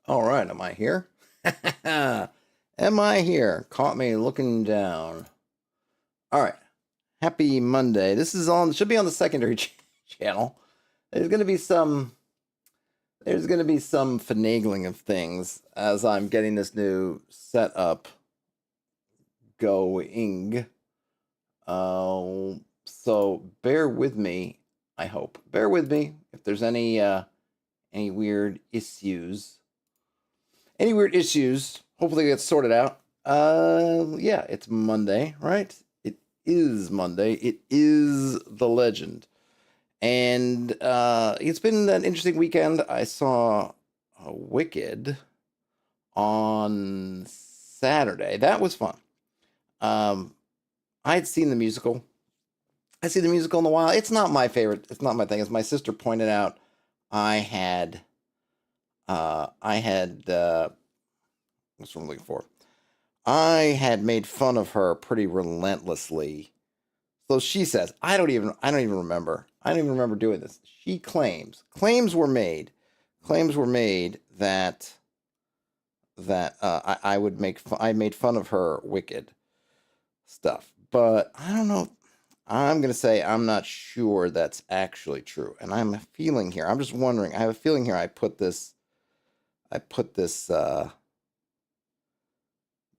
All right, am I here? Am I here? Caught me looking down. All right, happy Monday. This is on should be on the secondary channel. There's gonna be some there's gonna be some finagling of things as I'm getting this new setup going. So bear with me. I hope bear with me if there's any weird issues. Any weird issues, hopefully it gets sorted out. Yeah, it's Monday, right? It is Monday. It is the legend. And it's been an interesting weekend. I saw Wicked on Saturday. That was fun. Um, I had seen the musical. I see the musical in a while. It's not my favorite. It's not my thing. As my sister pointed out, I had, I had, what's what I'm looking for? I had made fun of her pretty relentlessly. So she says, I don't even remember. I don't even remember doing this. She claims were made that I would I made fun of her wicked stuff. But I don't know. I'm gonna say I'm not sure that's actually true. And I'm feeling here. I'm just wondering. I have a feeling here I put this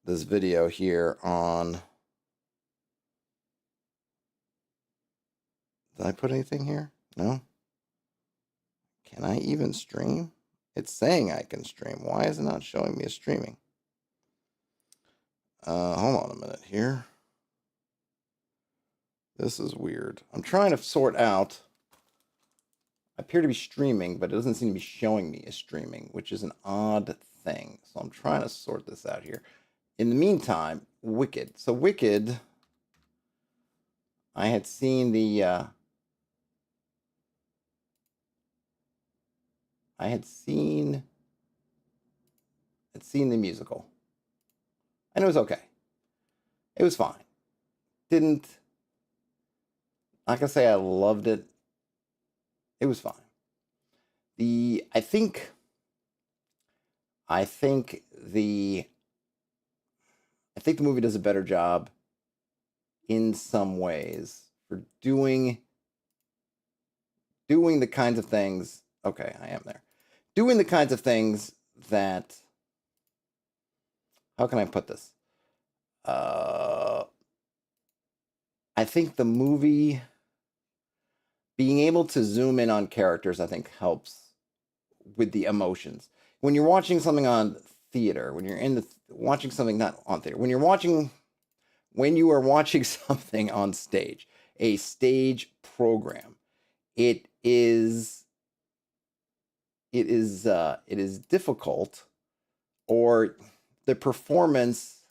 video here on. Did I put anything here? No? Can I even stream? It's saying I can stream. Why is it not showing me a streaming? Hold on a minute here. This is weird. I'm trying to sort out. I appear to be streaming, but it doesn't seem to be showing me a streaming, which is an odd thing. So I'm trying to sort this out here. In the meantime, Wicked. So Wicked, I had seen the I had seen the musical, and it was okay. It was fine. Didn't Not gonna say I loved it. It was fine. The I think the I think the movie does a better job in some ways for doing the kinds of things. Okay, I am there. Doing the kinds of things that, how can I put this? Uh, I think the movie being able to zoom in on characters, I think helps with the emotions. When you're watching something on theater, when you're in the watching something not on theater, when you are watching something on stage, a stage program, it is it is difficult, or the performance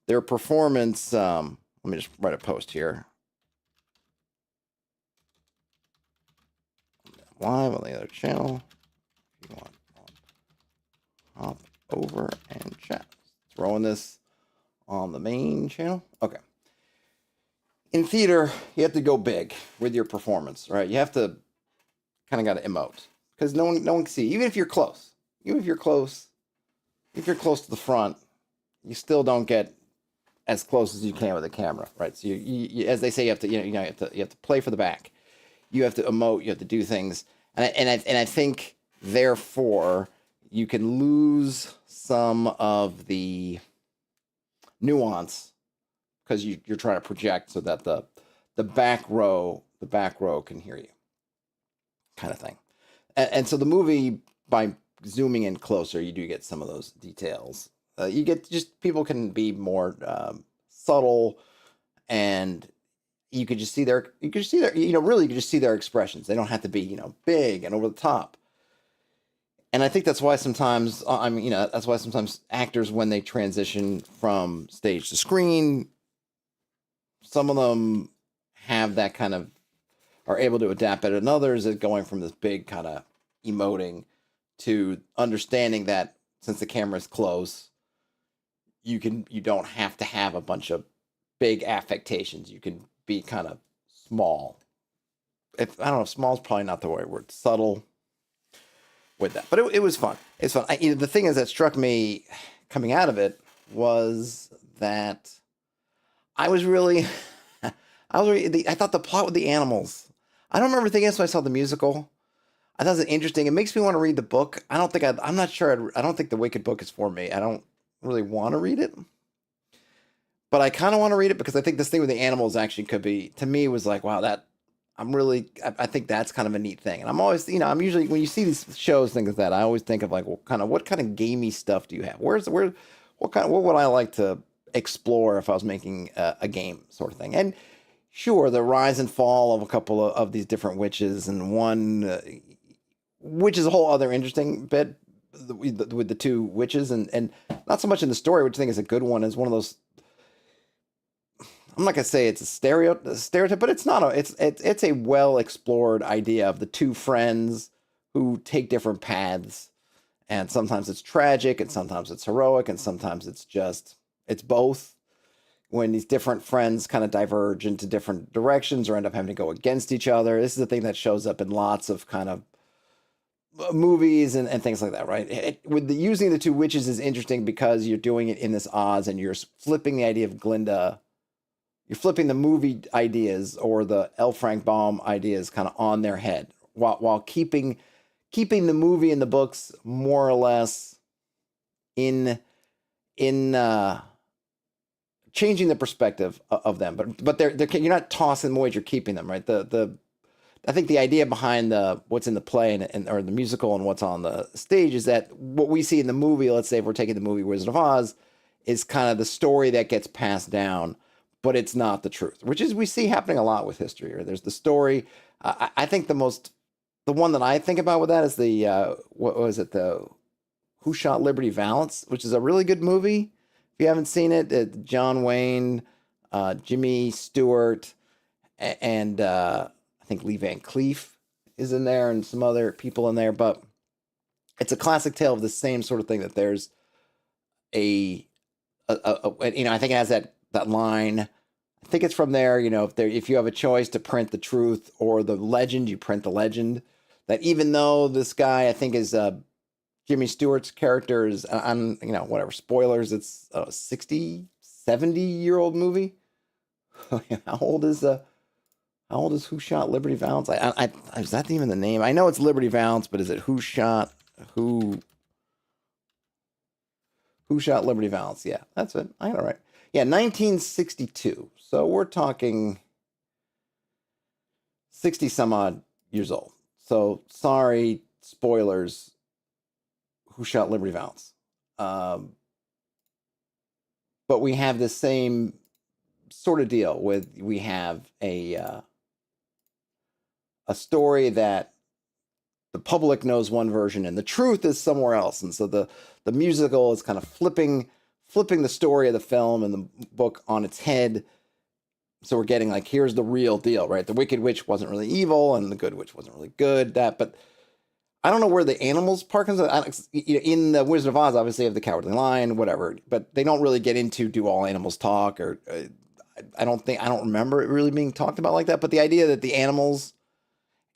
their performance let me just write a post here live on the other channel if you want, hop over and chat. Throwing this on the main channel. Okay. In theater, you have to go big with your performance, right? You have to kind of got to emote because no one can see. Even if you're close, if you're close to the front, you still don't get as close as you can with a camera, right? So as they say, you have to you have to play for the back. You have to emote. You have to do things, and I think therefore you can lose some of the nuance because you're trying to project so that the back row can hear you, kind of thing. And so the movie, by zooming in closer, you do get some of those details. You get just people can be more subtle, and you could just see their expressions. They don't have to be big and over the top. And I think that's why sometimes that's why sometimes actors, when they transition from stage to screen, some of them have that kind of are able to adapt better than others at going from this big kind of emoting to understanding that since the camera's close, you don't have to have a bunch of big affectations. You can be kind of small. If I don't know, small is probably not the right word. Subtle. with that. But it was fun. It's fun. The thing is that struck me coming out of it was that I was really, I thought the plot with the animals. I don't remember thinking this when I saw the musical. I thought it was interesting. It makes me want to read the book. I'm not sure. I don't think the Wicked book is for me. I don't really want to read it, but I kind of want to read it because I think this thing with the animals actually could be, to me, was like, wow, I think that's kind of a neat thing. And I'm always, I'm usually, when you see these shows, things like that, I always think of like, well, what kind of gamey stuff do you have? What would I like to explore if I was making a game sort of thing? And sure, the rise and fall of a couple of these different witches, and one, which is a whole other interesting bit with the two witches, and not so much in the story, which I think is a good one, is one of those. I'm not gonna say it's a stereotype, but it's not it's a well explored idea of the two friends who take different paths, and sometimes it's tragic, and sometimes it's heroic, and sometimes it's both. When these different friends kind of diverge into different directions or end up having to go against each other, this is a thing that shows up in lots of kind of movies and things like that, right? Using the two witches is interesting because you're doing it in this Oz, and you're flipping the idea of Glinda. You're flipping the movie ideas or the L. Frank Baum ideas kind of on their head, while keeping the movie and the books more or less in changing the perspective of them. But you're not tossing them away; you're keeping them, right. I think the idea behind what's in the play or the musical and what's on the stage is that what we see in the movie, let's say if we're taking the movie Wizard of Oz, is kind of the story that gets passed down, but it's not the truth, which is we see happening a lot with history. Or there's the story. I think the one that I think about with that is the what was it, the Who Shot Liberty Valance, which is a really good movie. If you haven't seen it, John Wayne, Jimmy Stewart, and I think Lee Van Cleef is in there, and some other people in there. But it's a classic tale of the same sort of thing. That there's I think it has that line. I think it's from there. If you have a choice to print the truth or the legend, you print the legend. That even though this guy, I think, is Jimmy Stewart's character is on, whatever, spoilers, it's a 60, 70-year-old movie. How old is Who Shot Liberty Valance? Is that even the name? I know it's Liberty Valance, but is it Who Shot Liberty Valance? Yeah, that's it. I got it right. Yeah, 1962. So we're talking 60 some odd years old. So sorry, spoilers. Who Shot Liberty Valance? But we have the same sort of deal we have a story that the public knows one version and the truth is somewhere else. And so the musical is kind of flipping the story of the film and the book on its head. So we're getting like, here's the real deal, right? The Wicked Witch wasn't really evil and the Good Witch wasn't really good. But I don't know where the animals part comes in the Wizard of Oz, obviously, have the Cowardly Lion, whatever, but they don't really get into do all animals talk, or I don't remember it really being talked about like that. But the idea that the animals,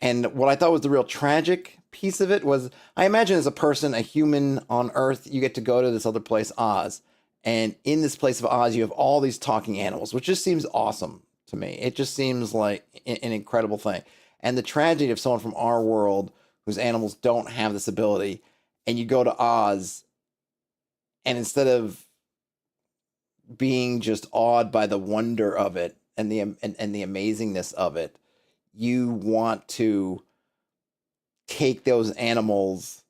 and what I thought was the real tragic piece of it was, I imagine as a person, a human on Earth, you get to go to this other place, Oz. And in this place of Oz, you have all these talking animals, which just seems awesome to me. It just seems like an incredible thing. And the tragedy of someone from our world whose animals don't have this ability, and you go to Oz, and instead of being just awed by the wonder of it and the amazingness of it, you want to take those animals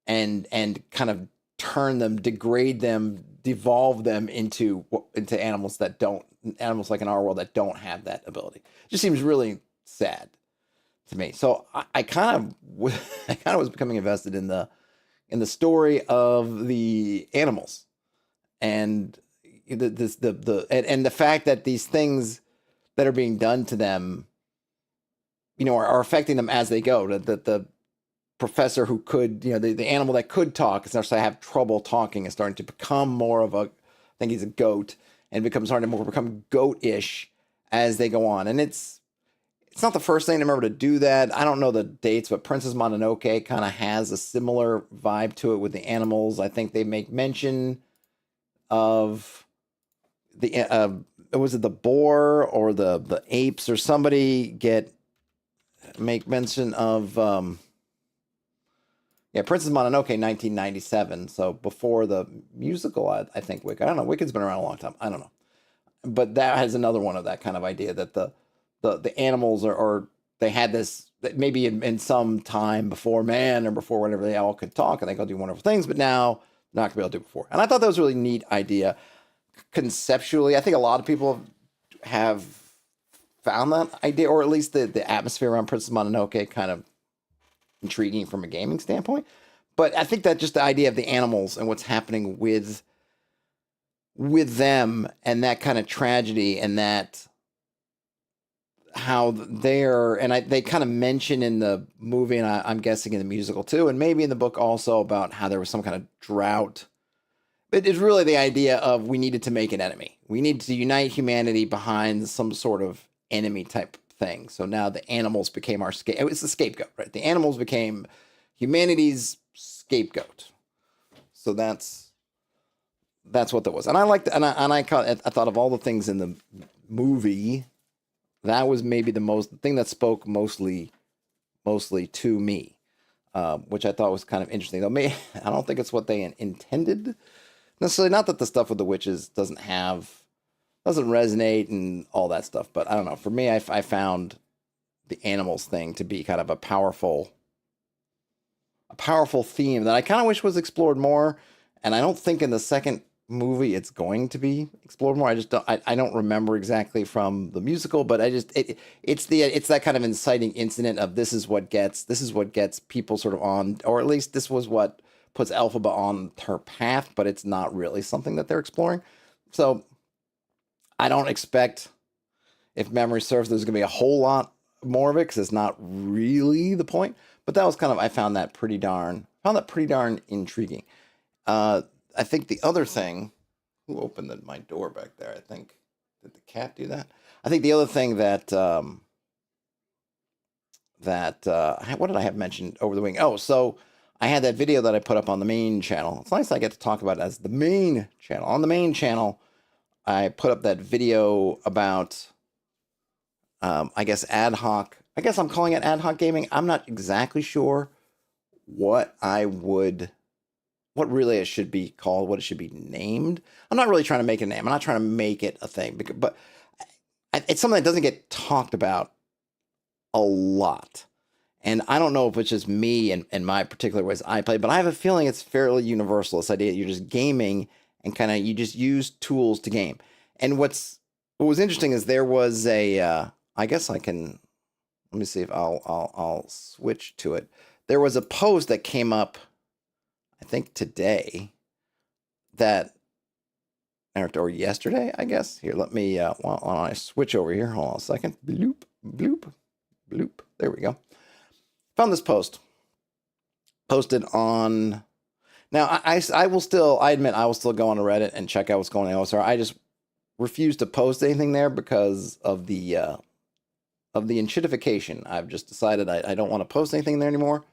and kind of turn them, degrade them, devolve them into animals like in our world that don't have that ability. It just seems really sad to me. So I kind of was becoming invested in the story of the animals, and the fact that these things that are being done to them, are affecting them as they go. The professor who could, the animal that could talk is starting to have trouble talking, is starting to become more of I think he's a goat, and starting to become goat-ish as they go on. And it's it's not the first thing to remember to do that. I don't know the dates, but Princess Mononoke kind of has a similar vibe to it with the animals. I think they make mention of the was it the boar or the apes or somebody make mention of Princess Mononoke 1997, so before the musical. I think Wicked. I don't know. Wicked's been around a long time. I don't know, but that has another one of that kind of idea that the animals or they had this that maybe in some time before man or before whenever they all could talk and they could do wonderful things, but now they're not gonna be able to do it before. And I thought that was a really neat idea conceptually. I think a lot of people have found that idea, or at least the atmosphere around Princess Mononoke kind of intriguing from a gaming standpoint. But I think that just the idea of the animals and what's happening with them and that kind of tragedy and that how they kind of mention in the movie, and I'm guessing in the musical too, and maybe in the book also, about how there was some kind of drought. But it's really the idea of we needed to make an enemy. We needed to unite humanity behind some sort of enemy type thing. So now the animals became our scapegoat. It's the scapegoat, right? The animals became humanity's scapegoat. So that's what that was. And I liked, and I thought of all the things in the movie, that was maybe the thing that spoke mostly to me, which I thought was kind of interesting. Though I don't think it's what they intended necessarily. Not that the stuff with the witches doesn't resonate and all that stuff, but I don't know. For me, I found the animals thing to be kind of a powerful theme that I kind of wish was explored more. And I don't think in the second movie it's going to be explored more. I don't remember exactly from the musical, but it's that kind of inciting incident of this is what gets people sort of on, or at least this was what puts Elphaba on her path, but it's not really something that they're exploring. So I don't expect, if memory serves, there's going to be a whole lot more of it, because it's not really the point. But that was kind of, I found that pretty darn intriguing. I think the other thing, who opened my door back there? I think, did the cat do that? I think the other thing that what did I have mentioned over the wing? Oh, so I had that video that I put up on the main channel. It's nice I get to talk about it as the main channel. On the main channel, I put up that video about, I guess, ad-hoc. I guess I'm calling it ad-hoc gaming. I'm not exactly sure what really it should be called, what it should be named. I'm not really trying to make a name. I'm not trying to make it a thing, but it's something that doesn't get talked about a lot. And I don't know if it's just me and my particular ways I play, but I have a feeling it's fairly universal. This idea that you're just gaming and kind of you just use tools to game. And what was interesting is there was a, I guess I can, let me see if I'll switch to it. There was a post that came up, I think today, or yesterday, I guess. Here, let me, while I switch over here, hold on a second. Bloop, bloop, bloop. There we go. Found this post. Posted on, now I admit I will still go on to Reddit and check out what's going on. So I just refuse to post anything there because of the enshittification. I've just decided I don't want to post anything there anymore.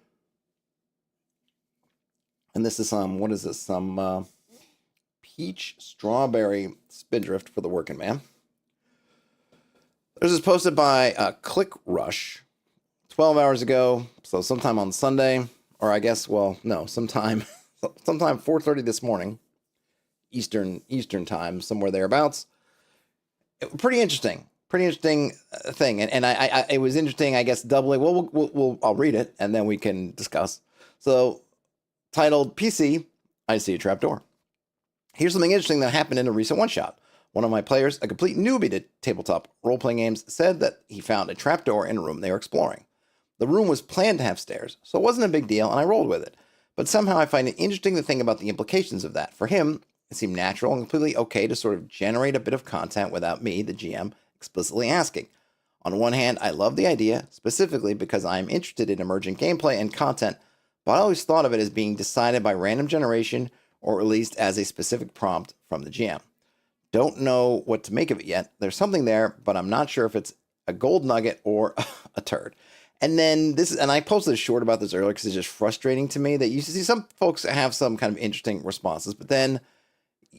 And this is what is this? Some peach strawberry spindrift for the working man. This is posted by Click Rush 12 hours ago. So sometime on Sunday, or I guess, well, no, sometime 4:30 this morning, Eastern time, somewhere thereabouts. Pretty interesting thing. And I it was interesting, I guess, doubling. Well, I'll read it and then we can discuss. So, titled PC, I See a Trapdoor. Here's something interesting that happened in a recent one-shot. One of my players, a complete newbie to tabletop role-playing games, said that he found a trapdoor in a room they were exploring. The room was planned to have stairs, so it wasn't a big deal, and I rolled with it. But somehow I find it interesting to think about the implications of that. For him, it seemed natural and completely okay to sort of generate a bit of content without me, the GM, explicitly asking. On one hand, I love the idea, specifically because I am interested in emergent gameplay and content, but I always thought of it as being decided by random generation, or at least as a specific prompt from the GM. Don't know what to make of it yet. There's something there, but I'm not sure if it's a gold nugget or a turd. And then and I posted a short about this earlier because it's just frustrating to me that you see some folks have some kind of interesting responses, but then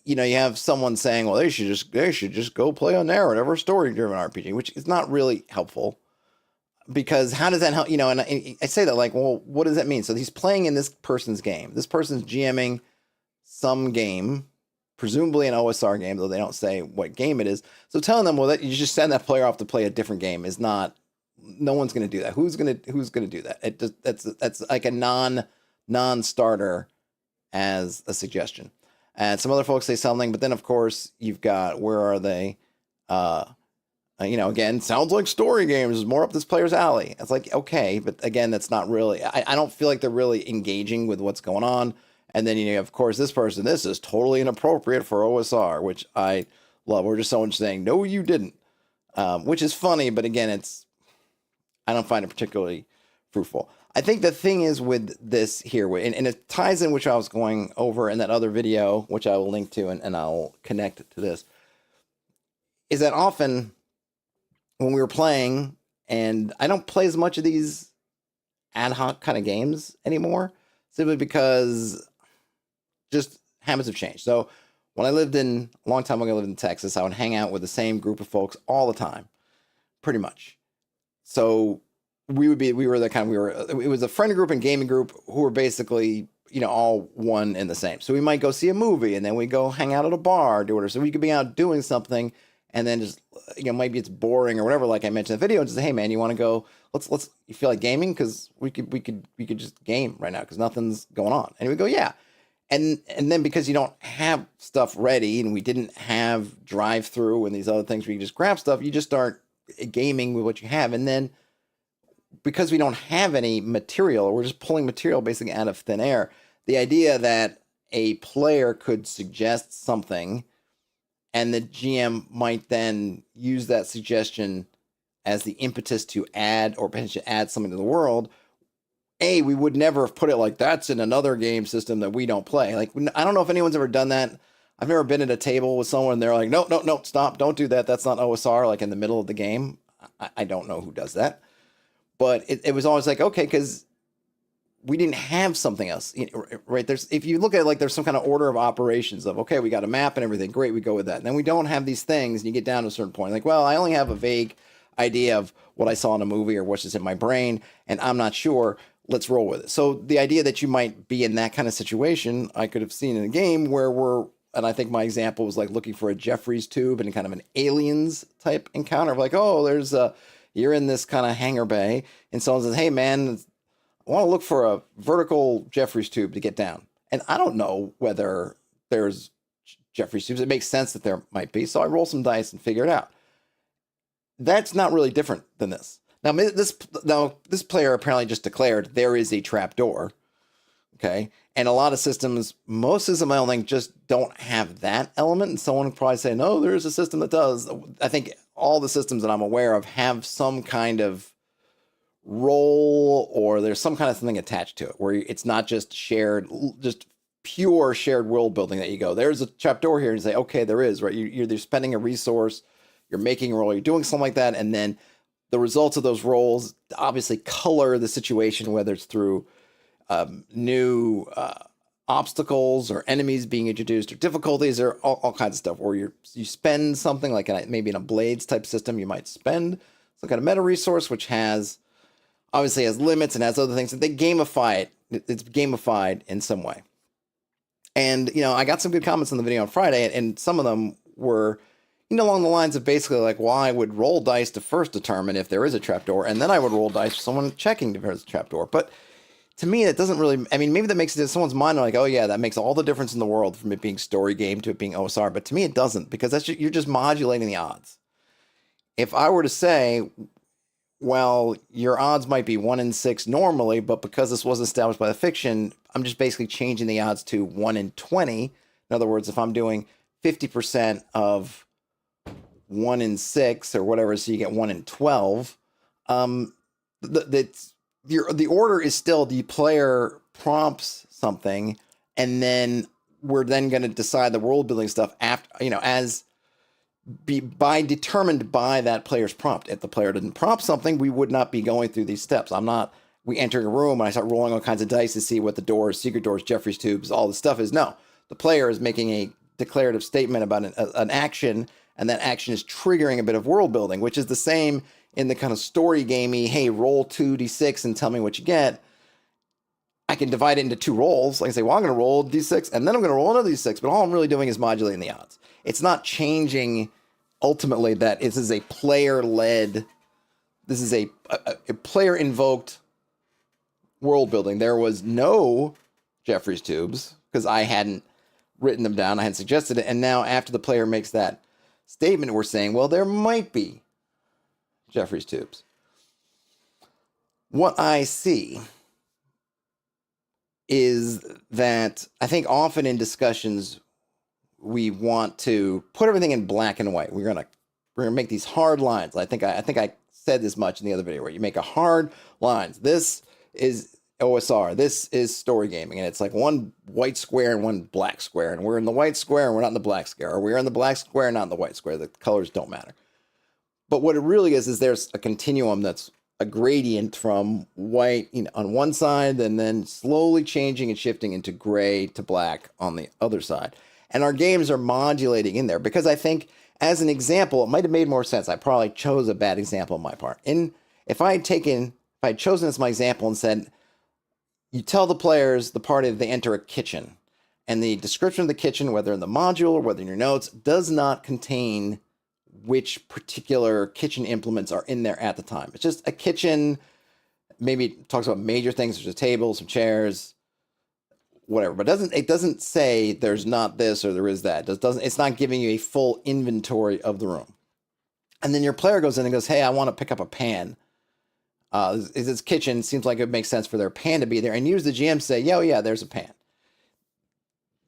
you have someone saying, well, they should just go play a narrative or story driven RPG, which is not really helpful. Because how does that help? And I say that like, well, what does that mean? So he's playing in this person's game. This person's GMing some game, presumably an OSR game, though they don't say what game it is. So telling them, well, that you just send that player off to play a different game is not. No one's going to do that. Who's going to do that? It just that's like a non-starter as a suggestion. And some other folks say something, but then of course you've got, where are they? Again, sounds like story games is more up this player's alley. It's like, okay, but again, that's not really, I don't feel like they're really engaging with what's going on. And then, of course, this person, this is totally inappropriate for OSR, which I love. Or just someone saying, no, you didn't, which is funny. But again, I don't find it particularly fruitful. I think the thing is with this here, and it ties in, which I was going over in that other video, which I will link to, and I'll connect to this, is that often when we were playing, and I don't play as much of these ad hoc kind of games anymore, simply because just habits have changed. So when I lived a long time ago, I lived in Texas, I would hang out with the same group of folks all the time, pretty much. So it was a friend group and gaming group who were basically, all one and the same. So we might go see a movie and then we go hang out at a bar, do whatever. So we could be out doing something and then just, maybe it's boring or whatever, like I mentioned in the video, and just say, hey man, you want to go, you feel like gaming? Cause we could just game right now because nothing's going on. And we go, yeah. And then because you don't have stuff ready and we didn't have drive through and these other things where you just grab stuff, you just start gaming with what you have. And then because we don't have any material, we're just pulling material basically out of thin air. The idea that a player could suggest something and the GM might then use that suggestion as the impetus to add or potentially add something to the world. We would never have put it like that's in another game system that we don't play. Like, I don't know if anyone's ever done that. I've never been at a table with someone and they're like, no, stop, don't do that. That's not OSR, like in the middle of the game. I don't know who does that. But it was always like, okay, because we didn't have something else, right? If you look at it, like there's some kind of order of operations of, okay, we got a map and everything. Great, we go with that. And then we don't have these things and you get down to a certain point. Like, well, I only have a vague idea of what I saw in a movie or what's just in my brain, and I'm not sure. Let's roll with it. So the idea that you might be in that kind of situation, I could have seen in a game where and I think my example was like looking for a Jeffries tube and kind of an aliens type encounter of like, oh, you're in this kind of hangar bay and someone says, hey man, I want to look for a vertical Jeffries tube to get down. And I don't know whether there's Jeffries tubes. It makes sense that there might be. So I roll some dice and figure it out. That's not really different than this. Now this player apparently just declared there is a trap door. Okay. And a lot of systems, most systems I don't think just don't have that element. And someone would probably say, no, there is a system that does. I think all the systems that I'm aware of have some kind of role or there's some kind of something attached to it where it's not just just pure shared world building that you go, there's a trapdoor here and you say, okay, there is, right? You're spending a resource, you're making a roll, you're doing something like that. And then the results of those rolls obviously color the situation, whether it's through new obstacles or enemies being introduced or difficulties or all kinds of stuff, or you spend something like maybe in a blades type system, you might spend some kind of meta resource, which obviously has limits and has other things that they gamify it. It's gamified in some way. And, I got some good comments on the video on Friday, and some of them were, along the lines of basically like, well, I would roll dice to first determine if there is a trapdoor, and then I would roll dice for someone checking if there's a trapdoor. But to me, it doesn't really, maybe that makes it in someone's mind like, oh yeah, that makes all the difference in the world from it being story game to it being OSR. But to me, it doesn't, because you're just modulating the odds. If I were to say, well, your odds might be 1 in 6 normally, but because this was established by the fiction, I'm just basically changing the odds to 1 in 20. In other words, if I'm doing 50% of 1 in 6 or whatever, so you get 1 in 12, the order is still the player prompts something, and then we're then going to decide the world building stuff after, as determined by that player's prompt. If the player didn't prompt something, we would not be going through these steps. We enter a room and I start rolling all kinds of dice to see what the doors, secret doors, Jeffrey's tubes, all the stuff is. No, the player is making a declarative statement about an action, and that action is triggering a bit of world building, which is the same in the kind of story gamey, hey, roll 2d6 and tell me what you get. I can divide it into 2 rolls. Like I say, well, I'm going to roll d6 and then I'm going to roll another d6, but all I'm really doing is modulating the odds. It's not changing ultimately that this is a player-led, this is a player-invoked world building. There was no Jeffrey's tubes because I hadn't written them down. I hadn't suggested it. And now after the player makes that statement, we're saying, well, there might be Jeffrey's tubes. What I see is that I think often in discussions, we want to put everything in black and white. We're gonna make these hard lines. I think I said this much in the other video where you make a hard lines. This is OSR. This is story gaming, and it's like one white square and one black square, and we're in the white square and we're not in the black square, or we're in the black square and not in the white square. The colors don't matter. But what it really is there's a continuum that's a gradient from white on one side, and then slowly changing and shifting into gray to black on the other side. And our games are modulating in there because I think, as an example, it might have made more sense. I probably chose a bad example on my part. If I had chosen as my example and said, you tell the players, the party, that they enter a kitchen, and the description of the kitchen, whether in the module or whether in your notes, does not contain which particular kitchen implements are in there at the time. It's just a kitchen. Maybe it talks about major things. There's a table, some chairs, whatever. But it doesn't say there's not this or there is that. It's not giving you a full inventory of the room. And then your player goes in and goes, hey, I want to pick up a pan. This kitchen seems like it makes sense for their pan to be there. And use the GM to say, yeah, there's a pan.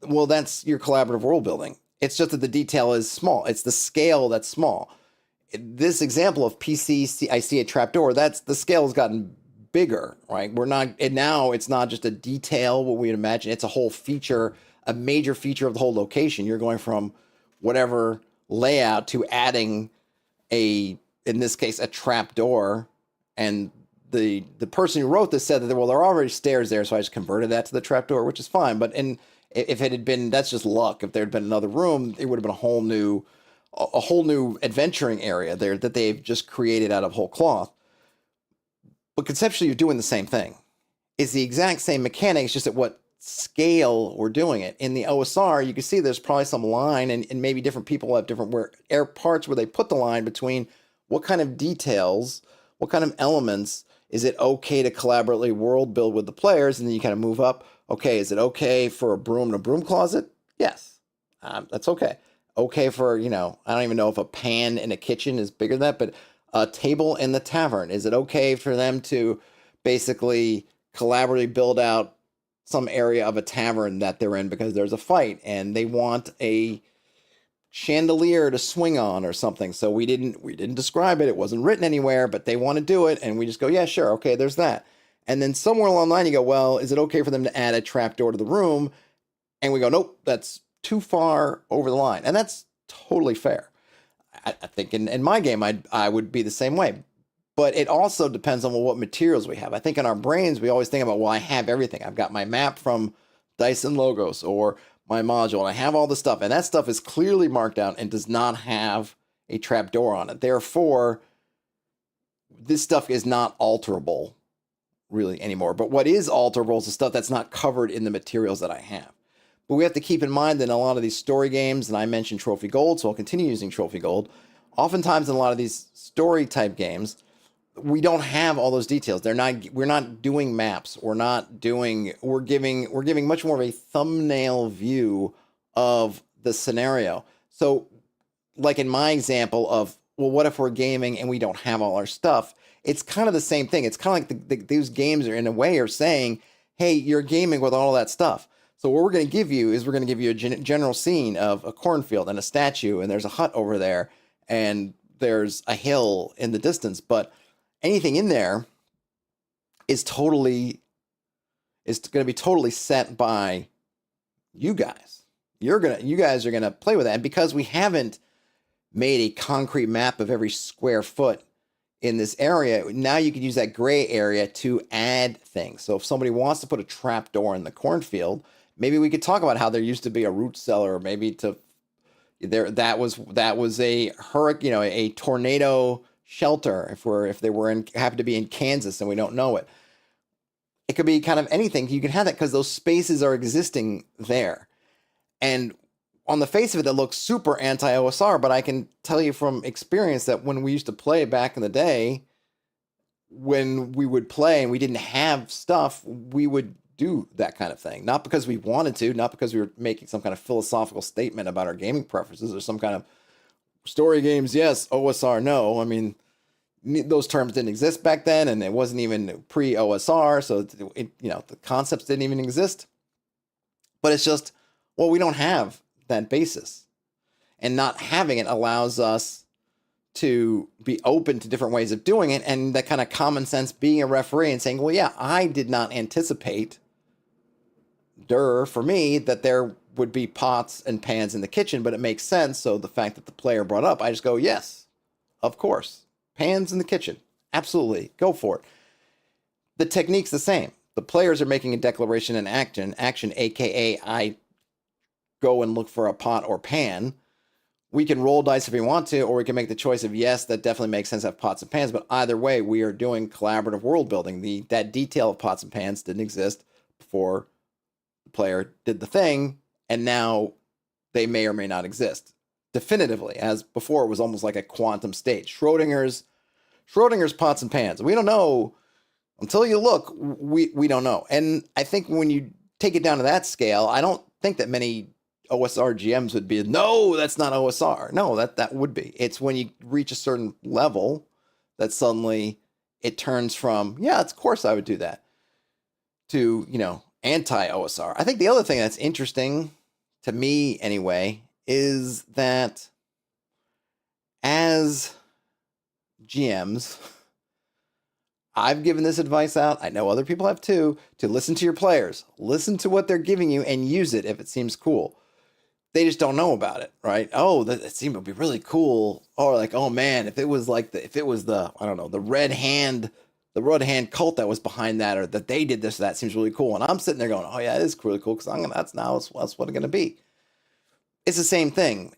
Well, that's your collaborative world building. It's just that the detail is small. It's the scale that's small. This example of PC, I see a trapdoor, the scale has gotten bigger, right? Now it's not just a detail, what we'd imagine. It's a whole feature, a major feature of the whole location. You're going from whatever layout to adding in this case, a trapdoor. And the person who wrote this said that, well, there are already stairs there, so I just converted that to the trapdoor, which is fine. But if it had been, that's just luck. If there had been another room, it would have been a whole new adventuring area there that they've just created out of whole cloth. But conceptually, you're doing the same thing. It's the exact same mechanics, just at what scale we're doing it. In the OSR, you can see there's probably some line, and maybe different people have different parts where they put the line between what kind of details, what kind of elements is it okay to collaboratively world build with the players, and then you kind of move up. Okay, is it okay for a broom in a broom closet? Yes, that's okay. Okay for, I don't even know if a pan in a kitchen is bigger than that, but a table in the tavern. Is it okay for them to basically collaboratively build out some area of a tavern that they're in because there's a fight and they want a chandelier to swing on or something? So we didn't describe it. It wasn't written anywhere, but they want to do it. And we just go, yeah, sure. Okay, there's that. And then somewhere along the line, you go, well, is it okay for them to add a trapdoor to the room? And we go, nope, that's too far over the line. And that's totally fair. I think in my game, I would be the same way. But it also depends on what materials we have. I think in our brains, we always think about, well, I have everything. I've got my map from Dice and Logos or my module, and I have all the stuff. And that stuff is clearly marked out and does not have a trapdoor on it. Therefore, this stuff is not alterable really anymore. But what is alterable is the stuff that's not covered in the materials that I have. But we have to keep in mind that in a lot of these story games, and I mentioned Trophy Gold, so I'll continue using Trophy Gold. Oftentimes in a lot of these story type games, we don't have all those details. We're not doing maps. We're giving much more of a thumbnail view of the scenario. So like in my example of, well, what if we're gaming and we don't have all our stuff? It's kind of the same thing. It's kind of like these games are in a way are saying, hey, you're gaming with all that stuff. So what we're going to give you is we're going to give you a general scene of a cornfield and a statue, and there's a hut over there, and there's a hill in the distance. But anything in there is going to be totally set by you guys. You guys are going to play with that. And because we haven't made a concrete map of every square foot in this area, now you can use that gray area to add things. So if somebody wants to put a trap door in the cornfield, maybe we could talk about how there used to be a root cellar, maybe to there that was a hurricane, a tornado shelter if they were in happen to be in Kansas and we don't know it. It could be kind of anything. You can have that because those spaces are existing there. And on the face of it, that looks super anti-OSR, but I can tell you from experience that when we used to play back in the day, when we would play and we didn't have stuff, we would do that kind of thing. Not because we wanted to, not because we were making some kind of philosophical statement about our gaming preferences or some kind of story games, yes, OSR, no. I mean, those terms didn't exist back then, and it wasn't even pre-OSR, so the concepts didn't even exist. But it's just, well, we don't have that basis, and not having it allows us to be open to different ways of doing it, and that kind of common sense being a referee and saying, well, yeah, I did not anticipate for me that there would be pots and pans in the kitchen, but it makes sense. So the fact that the player brought up, I just go, yes, of course, pans in the kitchen, absolutely, go for it. The technique's the same. The players are making a declaration in action, aka I go and look for a pot or pan. We can roll dice if we want to, or we can make the choice of, yes, that definitely makes sense to have pots and pans, but either way, we are doing collaborative world building. That detail of pots and pans didn't exist before the player did the thing, and now they may or may not exist definitively, as before it was almost like a quantum state. Schrodinger's pots and pans. We don't know until you look. We don't know. And I think when you take it down to that scale, I don't think that many OSR GMs would be, no, that's not OSR. No, that would be. It's when you reach a certain level that suddenly it turns from, yeah, of course I would do that, to, anti-OSR. I think the other thing that's interesting to me anyway is that as GMs, I've given this advice out, I know other people have too, to listen to your players. Listen to what they're giving you and use it if it seems cool. They just don't know about it, right? Oh, that seemed to be really cool. Or like, oh man, if it was the I don't know, the red hand cult that was behind that, or that they did this, that seems really cool. And I'm sitting there going, oh yeah, it is really cool because that's what it's going to be. It's the same thing,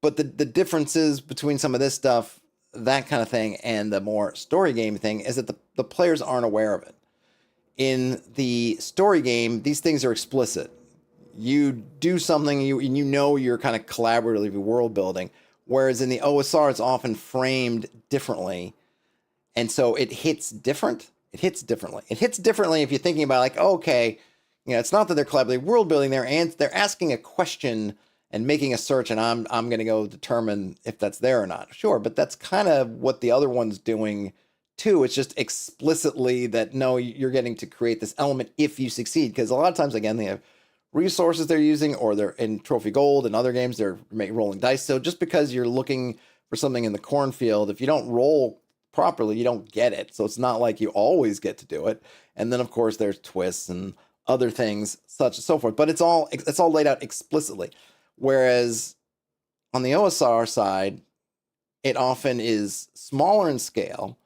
but the differences between some of this stuff, that kind of thing, and the more story game thing is that the players aren't aware of it. In the story game, these things are explicit. You do something, you're kind of collaboratively world building, whereas in the OSR, it's often framed differently. And so it hits different. It hits differently. It hits differently if you're thinking about like, okay, it's not that they're collaboratively world building, they're asking a question and making a search, and I'm going to go determine if that's there or not. Sure, but that's kind of what the other one's doing too. It's just explicitly that, no, you're getting to create this element if you succeed. Because a lot of times, again, they have resources they're using, or they're in Trophy Gold and other games, they're rolling dice. So just because you're looking for something in the cornfield, if you don't roll properly, you don't get it. So it's not like you always get to do it. And then of course there's twists and other things such and so forth, but it's all laid out explicitly. Whereas on the OSR side, it often is smaller in scale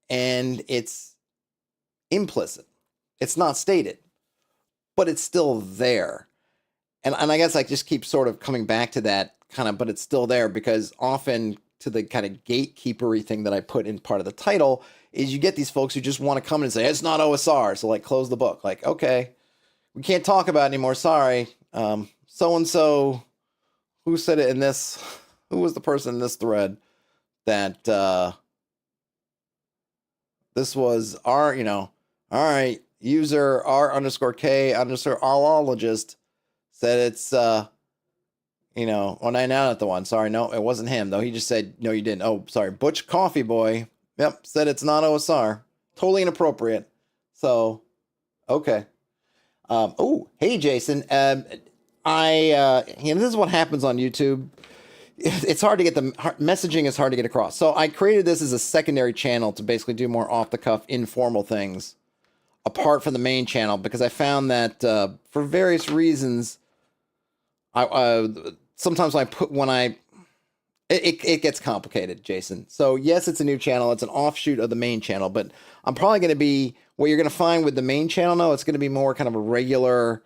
and it's implicit. It's not stated, but it's still there. And I guess I just keep sort of coming back to that kind of, but it's still there, because often to the kind of gatekeepery thing that I put in part of the title is you get these folks who just want to come in and say, it's not OSR. So like, close the book. Like, okay, we can't talk about it anymore. Sorry. So-and-so, who said it in this, who was the person in this thread that, this was our, all right, user R_K_ologist said it's, 199 at the one. Sorry, no, it wasn't him, though. He just said, no, you didn't. Oh, sorry. Butch Coffee Boy. Yep, said it's not OSR. Totally inappropriate. So, okay. Oh, hey, Jason. This is what happens on YouTube. It's hard to get messaging is hard to get across. So I created this as a secondary channel to basically do more off-the-cuff, informal things apart from the main channel, because I found that for various reasons, sometimes when I It gets complicated, Jason. So yes, it's a new channel. It's an offshoot of the main channel, but I'm probably going to be what you're going to find with the main channel. No, it's going to be more kind of a regular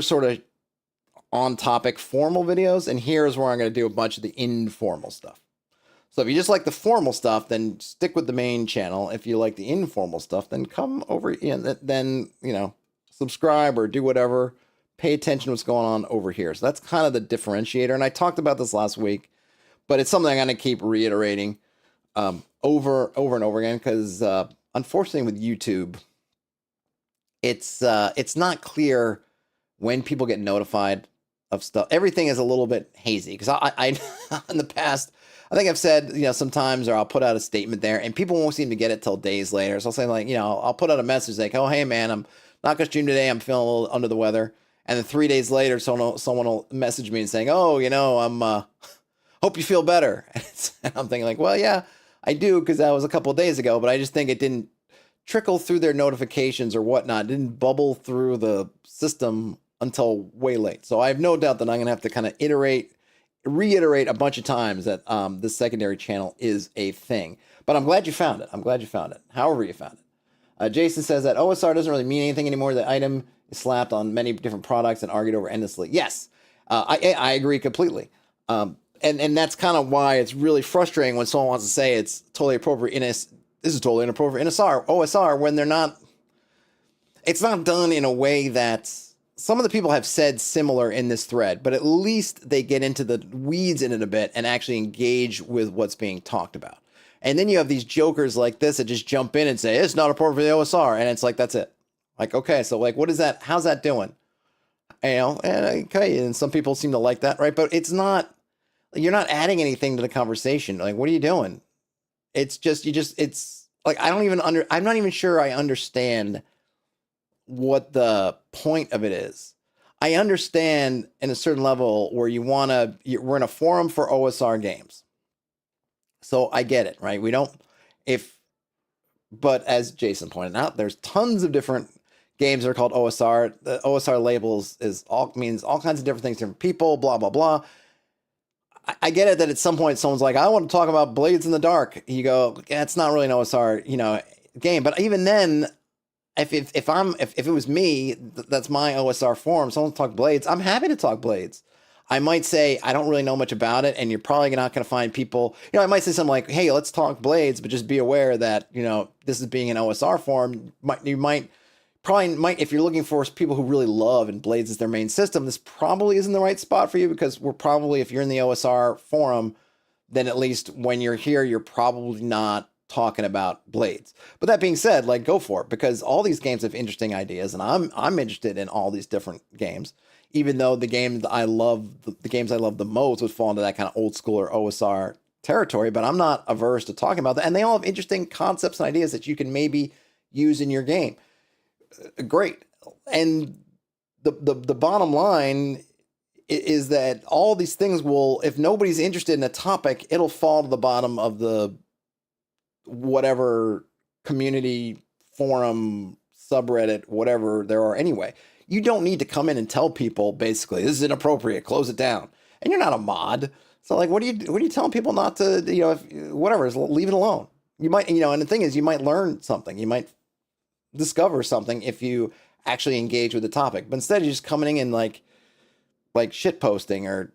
sort of on topic formal videos. And here's where I'm going to do a bunch of the informal stuff. So if you just like the formal stuff, then stick with the main channel. If you like the informal stuff, then come over and then, subscribe or do whatever. Pay attention to what's going on over here. So that's kind of the differentiator. And I talked about this last week, but it's something I'm going to keep reiterating over and over again because unfortunately with YouTube, it's not clear when people get notified of stuff. Everything is a little bit hazy because I in the past, I think I've said, sometimes, or I'll put out a statement there and people won't seem to get it till days later. So I'll say I'll put out a message like, oh, hey man, I'm not going to stream today. I'm feeling a little under the weather. And then 3 days later, someone will message me and saying, oh, I'm, hope you feel better. And I'm thinking like, well, yeah, I do. Cause that was a couple of days ago, but I just think it didn't trickle through their notifications or whatnot. It didn't bubble through the system until way late. So I have no doubt that I'm going to have to kind of reiterate a bunch of times that this secondary channel is a thing. But I'm glad you found it. However you found it. Jason says that OSR doesn't really mean anything anymore. The item is slapped on many different products and argued over endlessly. Yes, I agree completely. And that's kind of why it's really frustrating when someone wants to say it's totally appropriate this is totally inappropriate in OSR when it's not done in a way that some of the people have said similar in this thread, but at least they get into the weeds in it a bit and actually engage with what's being talked about. And then you have these jokers like this that just jump in and say, it's not appropriate for the OSR. And it's like, that's it. Like, okay, so like, what is that? How's that doing? And okay, and some people seem to like that, right? But it's not, you're not adding anything to the conversation. Like, what are you doing? It's just, it's like, I'm not even sure I understand what the point of it is. I understand in a certain level where we're in a forum for OSR games. So I get it, right? But as Jason pointed out, there's tons of different games that are called OSR. The OSR labels means all kinds of different things, different people, blah, blah, blah. I get it that at some point someone's like, I want to talk about Blades in the Dark. You go, yeah, it's not really an OSR, game. But even then, if it was me, that's my OSR forum, someone talk Blades, I'm happy to talk Blades. I might say, I don't really know much about it, and you're probably not going to find people, I might say something like, hey, let's talk Blades, but just be aware that, this is being an OSR forum. You might, if you're looking for people who really love and Blades is their main system, this probably isn't the right spot for you because if you're in the OSR forum, then at least when you're here, you're probably not talking about Blades. But that being said, like, go for it because all these games have interesting ideas, and I'm interested in all these different games. Even though the games I love the most would fall into that kind of old school or OSR territory, but I'm not averse to talking about that. And they all have interesting concepts and ideas that you can maybe use in your game. Great. And the bottom line is that all these things will, if nobody's interested in a topic, it'll fall to the bottom of the whatever community forum, subreddit, whatever there are anyway. You don't need to come in and tell people basically this is inappropriate, close it down. And you're not a mod. So like, what are you telling people not to, leave it alone. You might, and the thing is you might learn something. You might discover something if you actually engage with the topic. But instead of just coming in like shit posting or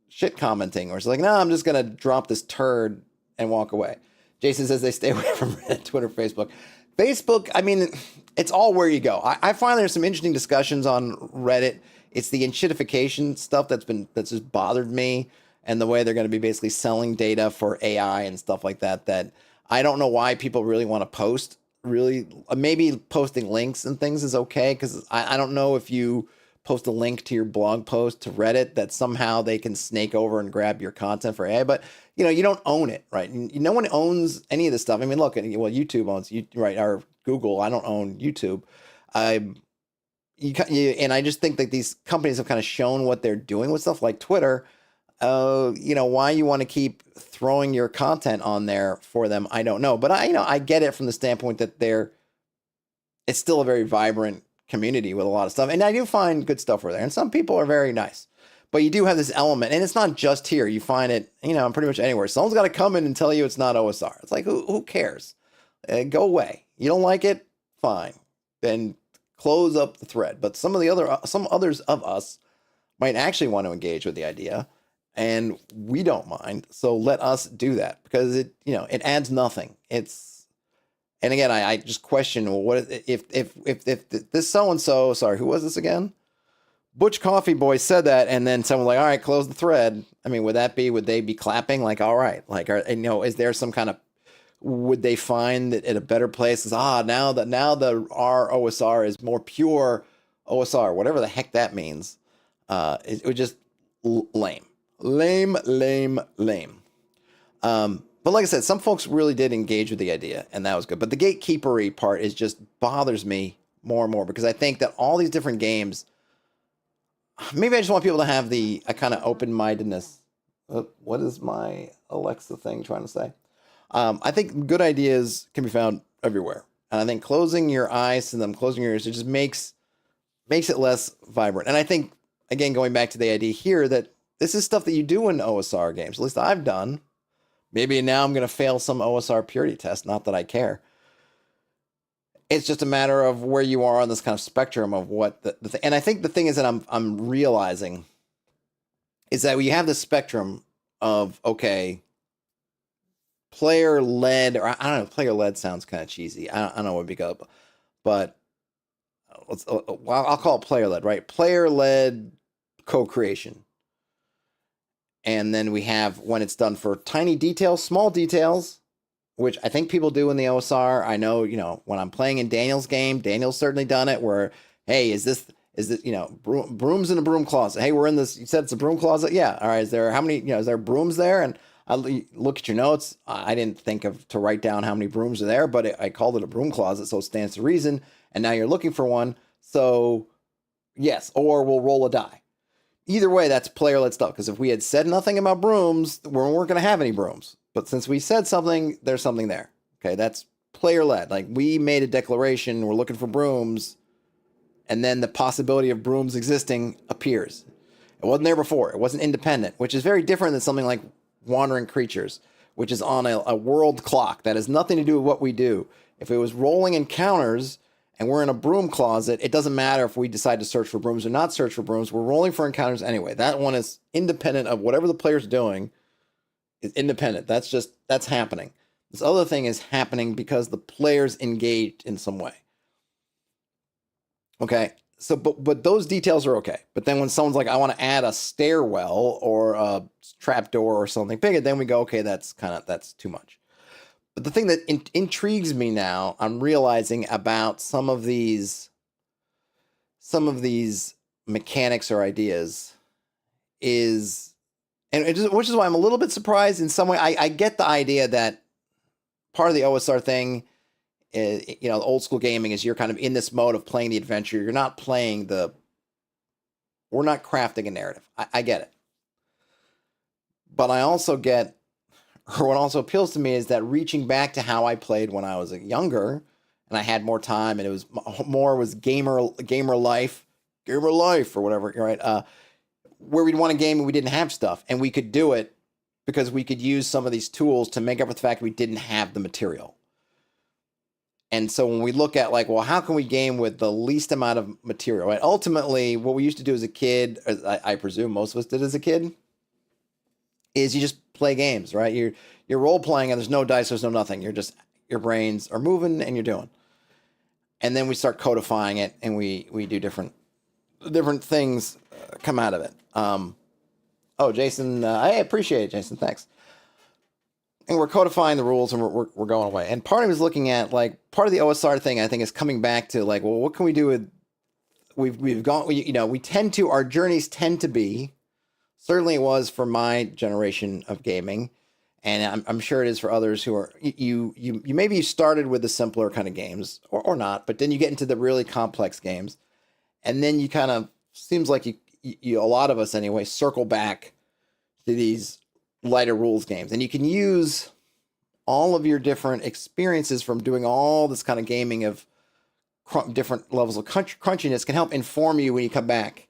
shit commenting or something, no, I'm just going to drop this turd and walk away. Jason says they stay away from Reddit, Twitter, Facebook. Facebook, I mean, it's all where you go. I find there's some interesting discussions on Reddit. It's the enshittification stuff that's just bothered me, and the way they're going to be basically selling data for AI and stuff like that. That I don't know why people really want to post. Really, maybe posting links and things is okay because I don't know if you post a link to your blog post to Reddit that somehow they can snake over and grab your content for AI. But you don't own it, right? No one owns any of this stuff. I mean, look, YouTube owns you, right? Or Google. I don't own YouTube. And I just think that these companies have kind of shown what they're doing with stuff like Twitter. Why you want to keep throwing your content on there for them, I don't know. But I get it from the standpoint that it's still a very vibrant community with a lot of stuff. And I do find good stuff over there. And some people are very nice. But you do have this element, and it's not just here. You find it, pretty much anywhere. Someone's got to come in and tell you it's not OSR. It's like, who cares? Go away. You don't like it? Fine. Then close up the thread. But some others of us might actually want to engage with the idea, and we don't mind. So let us do that, because it adds nothing. And again, I just question, well, what if this so and so? Sorry, who was this again? Butch Coffee Boy said that, and then someone like, all right, close the thread. I mean, would they be clapping? Like, all right, like, is there some kind of, would they find that at a better place? Now our OSR is more pure OSR, whatever the heck that means. It was just lame. But like I said, some folks really did engage with the idea, and that was good. But the gatekeepery part just bothers me more and more, because I think that all these different games, maybe I just want people to have a kind of open-mindedness. What is my Alexa thing trying to say? I think good ideas can be found everywhere. And I think closing your eyes to them, closing your ears, it just makes it less vibrant. And I think, again, going back to the idea here, that this is stuff that you do in OSR games. At least I've done. Maybe now I'm going to fail some OSR purity test. Not that I care. It's just a matter of where you are on this kind of spectrum of what the thing. And I think the thing is that I'm realizing is that we have this spectrum of, okay, player-led, or I don't know, player-led sounds kind of cheesy. I don't know what we go, but I'll call it player-led, right? Player-led co-creation. And then we have when it's done for tiny details, small details, which I think people do in the OSR. I know, when I'm playing in Daniel's game, Daniel's certainly done it where, hey, is this, brooms in a broom closet? Hey, we're in this, you said it's a broom closet? Yeah. All right. Is there, how many, is there brooms there? And I look at your notes. I didn't think to write down how many brooms are there, but I called it a broom closet, so it stands to reason. And now you're looking for one. So yes, or we'll roll a die. Either way, that's player-led stuff, because if we had said nothing about brooms, we weren't going to have any brooms. But since we said something, there's something there. Okay, that's player-led. Like, we made a declaration, we're looking for brooms, and then the possibility of brooms existing appears. It wasn't there before. It wasn't independent, which is very different than something like Wandering Creatures, which is on a world clock. That has nothing to do with what we do. If it was rolling encounters and we're in a broom closet, it doesn't matter if we decide to search for brooms or not search for brooms. We're rolling for encounters anyway. That one is independent of whatever the player's doing. Is independent. That's happening. This other thing is happening because the player's engaged in some way. Okay, so but those details are okay. But then when someone's like, I want to add a stairwell or a trapdoor or something bigger, then we go, okay, that's too much. But the thing that intrigues me now, I'm realizing about some of these mechanics or ideas is, which is why I'm a little bit surprised in some way. I get the idea that part of the OSR thing is, the old school gaming is you're kind of in this mode of playing the adventure. You're not playing we're not crafting a narrative. I get it. But I also get, or what also appeals to me is that reaching back to how I played when I was younger and I had more time and it was gamer life or whatever, right? Where we'd want a game and we didn't have stuff, and we could do it because we could use some of these tools to make up for the fact we didn't have the material. And so when we look at like, well, how can we game with the least amount of material, right? Ultimately, what we used to do as a kid, as I presume most of us did as a kid, is you just play games, right? You're role playing and there's no dice, there's no nothing. Your brains are moving and you're doing. And then we start codifying it and we do different things come out of it. Jason, I appreciate it, Jason. Thanks. And we're codifying the rules and we're going away. And part of it is looking at like part of the OSR thing, I think, is coming back to like, well, what can we do with our journeys tend to be, certainly it was for my generation of gaming, and I'm sure it is for others who are, you maybe you started with the simpler kind of games or not, but then you get into the really complex games, and then you kind of, seems like you a lot of us anyway, circle back to these lighter rules games, and you can use all of your different experiences from doing all this kind of gaming of different levels of crunchiness can help inform you when you come back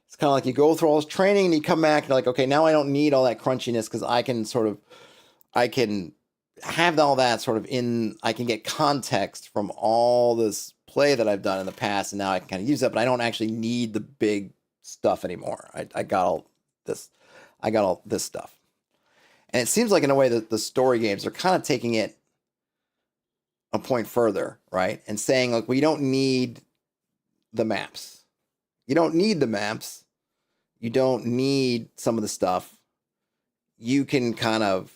It's kind of like you go through all this training and you come back and you're like, okay, now I don't need all that crunchiness because I can have all that sort of I can get context from all this play that I've done in the past, and now I can kind of use that, but I don't actually need the big stuff anymore. I got all this, stuff. And it seems like in a way that the story games are kind of taking it a point further, right? And saying, like, we don't need the maps. You don't need the maps. You don't need some of the stuff. You can kind of,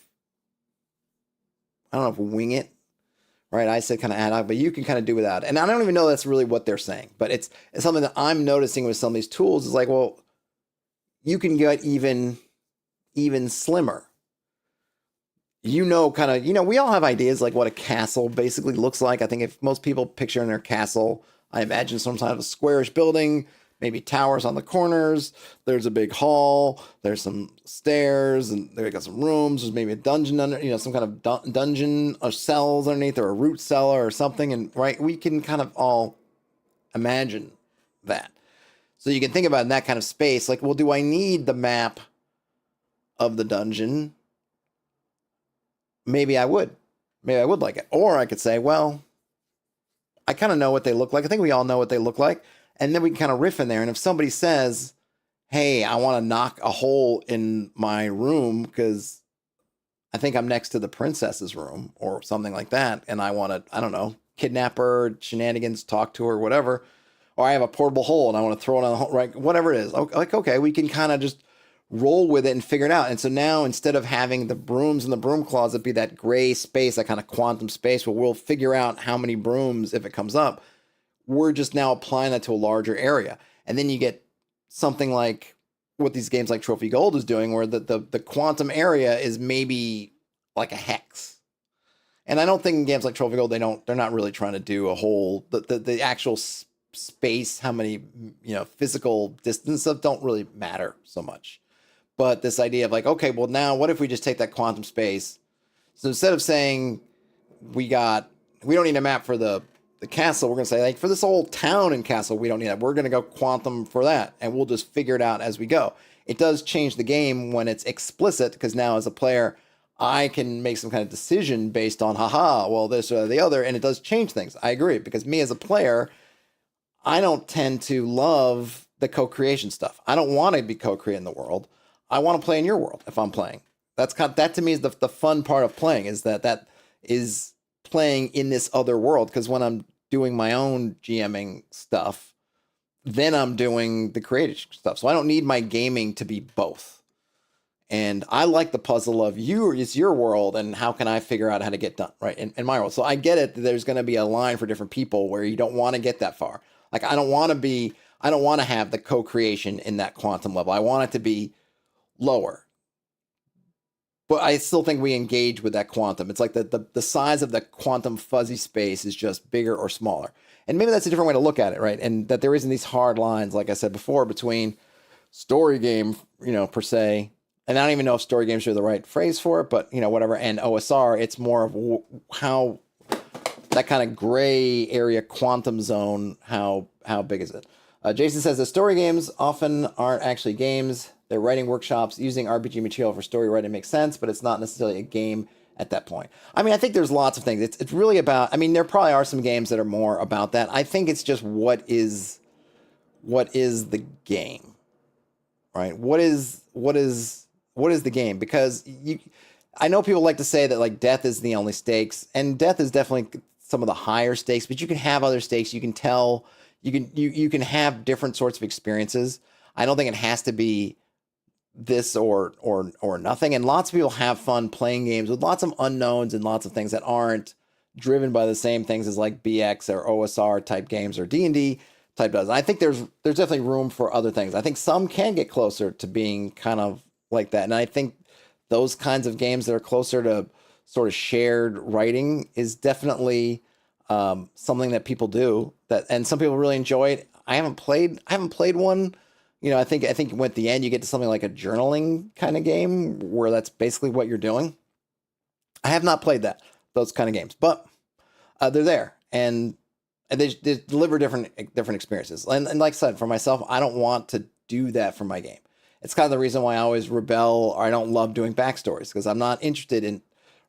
I don't know if wing it, right? I said kind of ad hoc, but you can kind of do without it. And I don't even know that's really what they're saying, but it's something that I'm noticing with some of these tools is like, well, you can get even slimmer. We all have ideas like what a castle basically looks like. I think if most people picture in their castle, I imagine some kind of a squarish building, maybe towers on the corners. There's a big hall. There's some stairs, and they got some rooms. There's maybe a dungeon under, some kind of dungeon or cells underneath, or a root cellar or something. And right, we can kind of all imagine that. So you can think about in that kind of space, like, well, do I need the map of the dungeon? Maybe I would. Maybe I would like it. Or I could say, well, I kind of know what they look like. I think we all know what they look like. And then we can kind of riff in there. And if somebody says, hey, I want to knock a hole in my room because I think I'm next to the princess's room or something like that, and I want to, I don't know, kidnap her, shenanigans, talk to her, whatever. Or I have a portable hole and I want to throw it on the hole, right? Whatever it is. Like, okay, we can kind of just roll with it and figure it out. And so now, instead of having the brooms in the broom closet be that gray space, that kind of quantum space where we'll figure out how many brooms if it comes up, we're just now applying that to a larger area. And then you get something like what these games like Trophy Gold is doing, where the quantum area is maybe like a hex. And I don't think in games like Trophy Gold, they're not really trying to do a whole, the actual space, how many, physical distance stuff don't really matter so much. But this idea of like, okay, well now what if we just take that quantum space? So instead of saying we don't need a map for the castle, we're going to say, like, for this whole town and castle, we don't need that. We're going to go quantum for that, and we'll just figure it out as we go. It does change the game when it's explicit, because now as a player, I can make some kind of decision based on, well, this or the other, and it does change things. I agree, because me as a player, I don't tend to love the co-creation stuff. I don't want to be co-creating the world. I want to play in your world if I'm playing. That to me is the fun part of playing, is that is playing in this other world, because when I'm doing my own GMing stuff, then I'm doing the creative stuff. So I don't need my gaming to be both. And I like the puzzle of it's your world, and how can I figure out how to get done, right, in my world. So I get it that there's going to be a line for different people where you don't want to get that far. Like, I don't want to have the co-creation in that quantum level. I want it to be lower. But I still think we engage with that quantum. It's like the size of the quantum fuzzy space is just bigger or smaller. And maybe that's a different way to look at it, right? And that there isn't these hard lines, like I said before, between story game, per se. And I don't even know if story games are the right phrase for it, but, whatever. And OSR, it's more of how that kind of gray area quantum zone, how big is it? Jason says the story games often aren't actually games. They're writing workshops. Using RPG material for story writing makes sense, but it's not necessarily a game at that point. I mean, I think there's lots of things. It's really about, there probably are some games that are more about that. I think it's just what is the game, right? What is the game? Because I know people like to say that, like, death is the only stakes, and death is definitely some of the higher stakes, but you can have other stakes. You can tell, you can have different sorts of experiences. I don't think it has to be this or nothing. And lots of people have fun playing games with lots of unknowns and lots of things that aren't driven by the same things as like BX or OSR type games or D&D type does. And I think there's definitely room for other things. I think some can get closer to being kind of like that. And I think those kinds of games that are closer to sort of shared writing is definitely something that people do, and some people really enjoy it. I haven't played one. I think at the end you get to something like a journaling kind of game where that's basically what you're doing. I have not played those kind of games, but they're there, and they deliver different experiences. And like I said, for myself, I don't want to do that for my game. It's kind of the reason why I always rebel or I don't love doing backstories, because I'm not interested in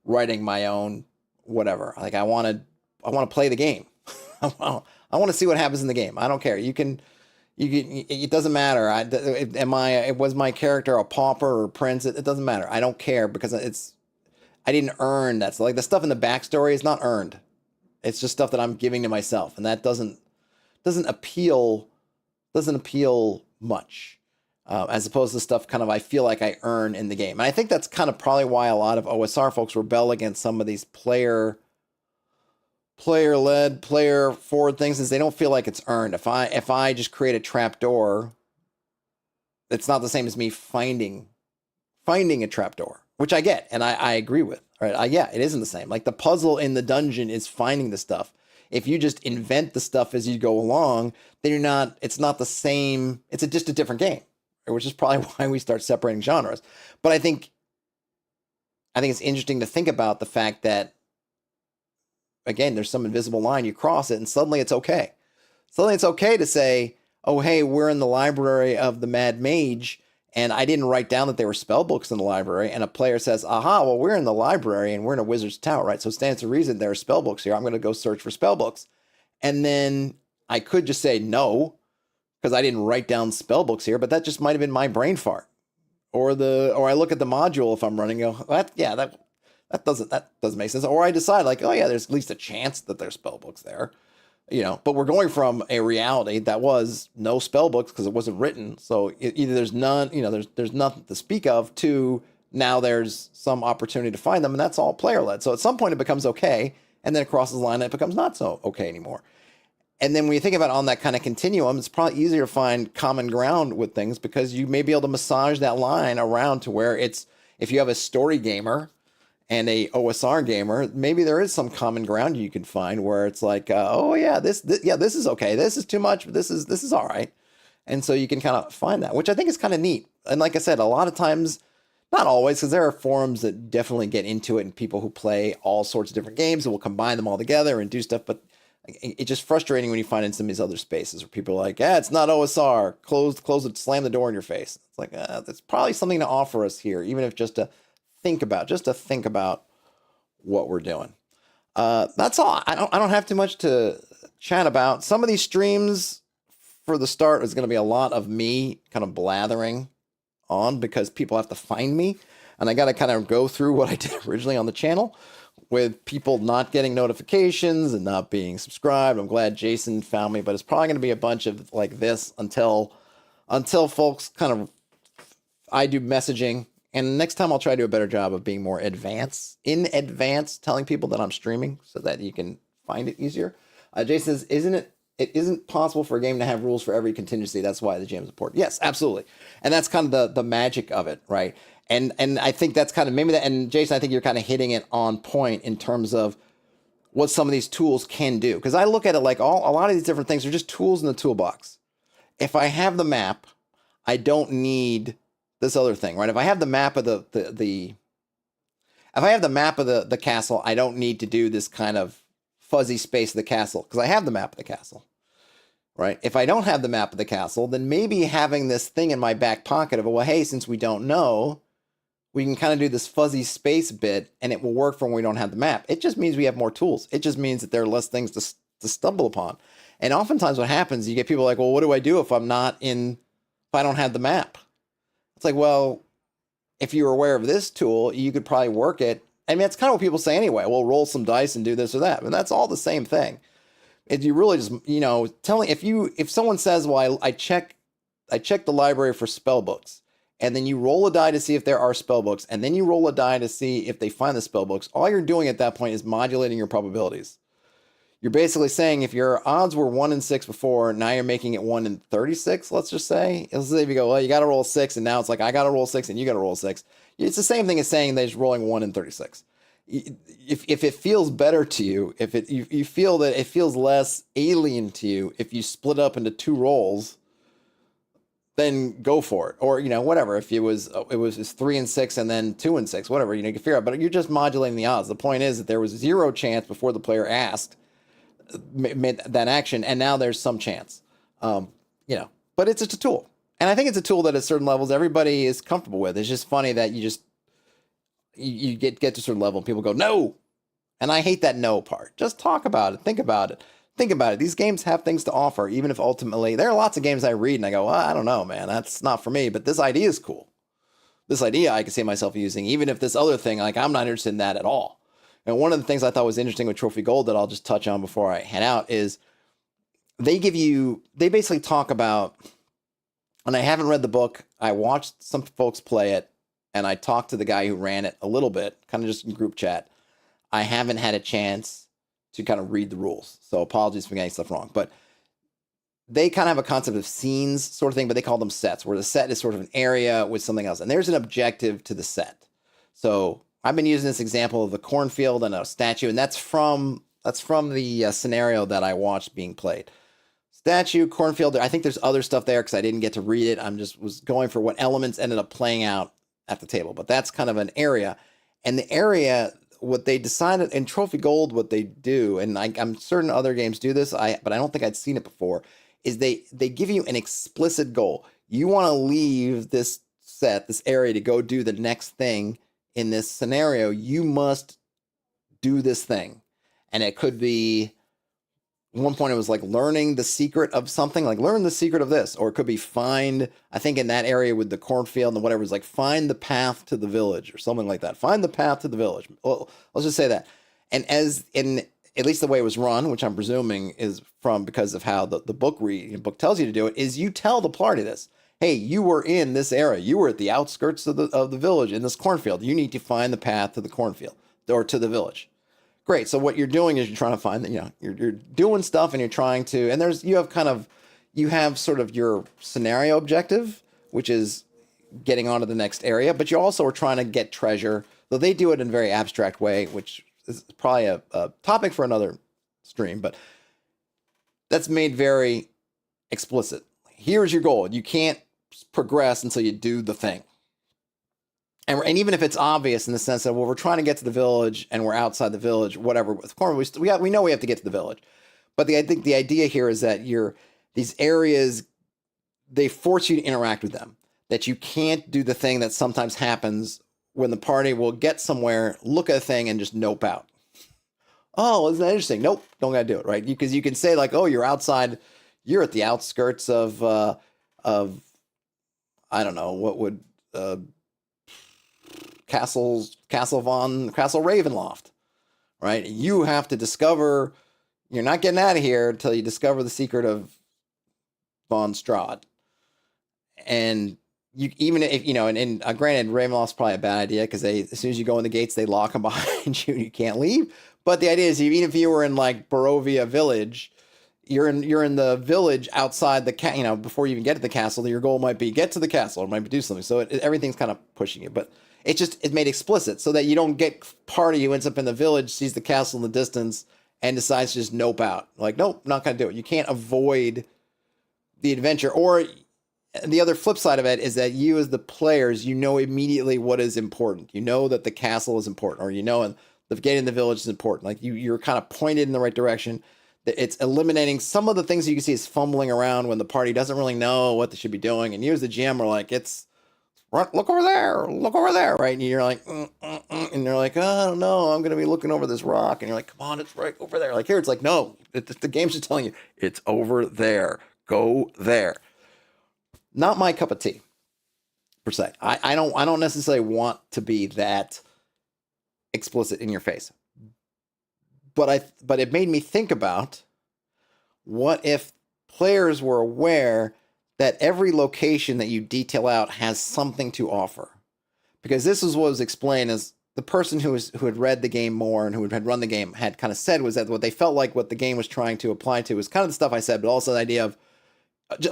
writing my own whatever. Like I want to play the game. I want to see what happens in the game. I don't care. You can, it doesn't matter. Was my character a pauper or prince? It doesn't matter. I don't care because I didn't earn that. So like the stuff in the backstory is not earned. It's just stuff that I'm giving to myself. And that doesn't appeal much. As opposed to stuff kind of I feel like I earn in the game. And I think that's kind of probably why a lot of OSR folks rebel against some of these player-led, player-forward things, is they don't feel like it's earned. If I just create a trapdoor, it's not the same as me finding a trapdoor, which I get and I agree with. Right? Yeah, it isn't the same. Like the puzzle in the dungeon is finding the stuff. If you just invent the stuff as you go along, then it's not the same. It's just a different game. Which is probably why we start separating genres. But I think it's interesting to think about the fact that, again, there's some invisible line, you cross it, and suddenly it's okay. Suddenly it's okay to say, oh, hey, we're in the library of the Mad Mage, and I didn't write down that there were spell books in the library, and a player says, aha, well, we're in the library, and we're in a wizard's tower, right? So it stands to reason there are spell books here. I'm going to go search for spell books. And then I could just say no, because I didn't write down spell books here, but that just might have been my brain fart. Or I look at the module if I'm running, that doesn't make sense. Or I decide like, oh yeah, there's at least a chance that there's spell books there. But we're going from a reality that was no spell books because it wasn't written. So either there's none, there's nothing to speak of, to now there's some opportunity to find them, and that's all player led. So at some point it becomes okay, and then it crosses the line and it becomes not so okay anymore. And then when you think about on that kind of continuum, it's probably easier to find common ground with things because you may be able to massage that line around to where it's, if you have a story gamer and a OSR gamer, maybe there is some common ground you can find where it's like, this is okay. This is too much, but this is all right. And so you can kind of find that, which I think is kind of neat. And like I said, a lot of times, not always, because there are forums that definitely get into it and people who play all sorts of different games and will combine them all together and do stuff, but it's just frustrating when you find in some of these other spaces where people are like, it's not OSR, close it, slam the door in your face. It's like, there's probably something to offer us here, even if just to think about what we're doing. That's all. I don't have too much to chat about. Some of these streams for the start is going to be a lot of me kind of blathering on because people have to find me, and I got to kind of go through what I did originally on the channel, with people not getting notifications and not being subscribed. I'm glad Jason found me, but it's probably going to be a bunch of like this until folks kind of, I do messaging. And next time I'll try to do a better job of being more in advance, telling people that I'm streaming so that you can find it easier. Jason says, it isn't possible for a game to have rules for every contingency. That's why the jam is important. Yes, absolutely. And that's kind of the magic of it, right? And I think that's kind of maybe that. And Jason, I think you're kind of hitting it on point in terms of what some of these tools can do. Because I look at it like a lot of these different things are just tools in the toolbox. If I have the map, I don't need this other thing, right? If I have the map of the castle, I don't need to do this kind of fuzzy space of the castle because I have the map of the castle, right? If I don't have the map of the castle, then maybe having this thing in my back pocket of, well, hey, since we don't know, we can kind of do this fuzzy space bit and it will work for when we don't have the map. It just means we have more tools. It just means that there are less things to stumble upon. And oftentimes what happens, you get people like, well, what do I do if I don't have the map? It's like, well, if you were aware of this tool, you could probably work it. I mean, it's kind of what people say anyway. Well, roll some dice and do this or that. And that's all the same thing. If you really just, if someone says, well, I check the library for spell books, and then you roll a die to see if there are spell books, and then you roll a die to see if they find the spell books, all you're doing at that point is modulating your probabilities. You're basically saying if your odds were 1 in 6 before, now you're making it 1 in 36, let's just say. Let's say if you go, well, you got to roll 6, and now it's like, I got to roll 6, and you got to roll 6. It's the same thing as saying they're just rolling 1 in 36. If it feels better to you, if you feel that it feels less alien to you, if you split up into 2 rolls, then go for it. Or, whatever. If it was 3 and 6 and then 2 and 6, whatever, you can figure out. But you're just modulating the odds. The point is that there was 0 chance before the player made that action, and now there's some chance. But it's just a tool. And I think it's a tool that at certain levels everybody is comfortable with. It's just funny that you get to a certain level and people go, no. And I hate that no part. Just talk about it. Think about it. Think about it. These games have things to offer, even if ultimately there are lots of games I read and I go, well, I don't know, man. That's not for me. But this idea is cool. This idea I can see myself using, even if this other thing, like I'm not interested in that at all. And one of the things I thought was interesting with Trophy Gold that I'll just touch on before I head out is they basically talk about, and I haven't read the book. I watched some folks play it and I talked to the guy who ran it a little bit, kind of just in group chat. I haven't had a chance to kind of read the rules. So apologies for getting stuff wrong. But they kind of have a concept of scenes sort of thing, but they call them sets, where the set is sort of an area with something else. And there's an objective to the set. So I've been using this example of the cornfield and a statue, and that's from the scenario that I watched being played. Statue, cornfield, I think there's other stuff there because I didn't get to read it. Was going for what elements ended up playing out at the table. But that's kind of an area. And the area, what they decided in Trophy Gold, what they do, and I'm certain other games do this, but I don't think I'd seen it before, is they give you an explicit goal. You want to leave this set, this area, to go do the next thing in this scenario. You must do this thing. And it could be, at one point it was like learning the secret of something, like learn the secret of this. Or it could be find, I think in that area with the cornfield and whatever, it's like find the path to the village or something like that. Find the path to the village. Well, let's just say that. And as in, at least the way it was run, which I'm presuming is because of how the book tells you to do it, is you tell the party this. Hey, you were in this area. You were at the outskirts of the village in this cornfield. You need to find the path to the cornfield or to the village. Great. So what you're doing is you're trying to find, you're doing stuff and you're trying to, and you have sort of your scenario objective, which is getting on to the next area, but you also are trying to get treasure, though they do it in a very abstract way, which is probably a topic for another stream, but that's made very explicit. Here's your goal. You can't progress until you do the thing. And even if it's obvious in the sense that, well, we're trying to get to the village and we're outside the village, whatever, we know we have to get to the village. But I think the idea here is that these areas, they force you to interact with them, that you can't do the thing that sometimes happens when the party will get somewhere, look at a thing and just nope out. Oh, isn't that interesting? Nope, don't gotta do it, right? Because you can say like, oh, you're outside, you're at the outskirts of I don't know, what would Castle Ravenloft, right? You have to discover, you're not getting out of here until you discover the secret of Von Strahd. And you, even if, and granted, Ravenloft's probably a bad idea because as soon as you go in the gates, they lock them behind you and you can't leave. But the idea is, even if you were in like Barovia Village, you're in the village outside the before you even get to the castle, your goal might be get to the castle or might be do something. So everything's kind of pushing you, but it's made explicit so that you don't get party who ends up in the village, sees the castle in the distance and decides to just nope out. Like, nope, not going to do it. You can't avoid the adventure. Or the other flip side of it is that you as the players, immediately what is important. You know that the castle is important, or and the getting in the village is important. Like you're kind of pointed in the right direction. It's eliminating some of the things you can see is fumbling around when the party doesn't really know what they should be doing. And you as the GM are like, look over there, right? And you're like, and they're like, oh, I don't know, I'm going to be looking over this rock. And you're like, come on, it's right over there. Like here, it's like, no, the game's just telling you, it's over there. Go there. Not my cup of tea, per se. I don't necessarily want to be that explicit in your face. But it made me think about, what if players were aware that every location that you detail out has something to offer? Because this is what was explained as the person who had read the game more and who had run the game had kind of said, was that what they felt like what the game was trying to apply to was kind of the stuff I said, but also the idea of,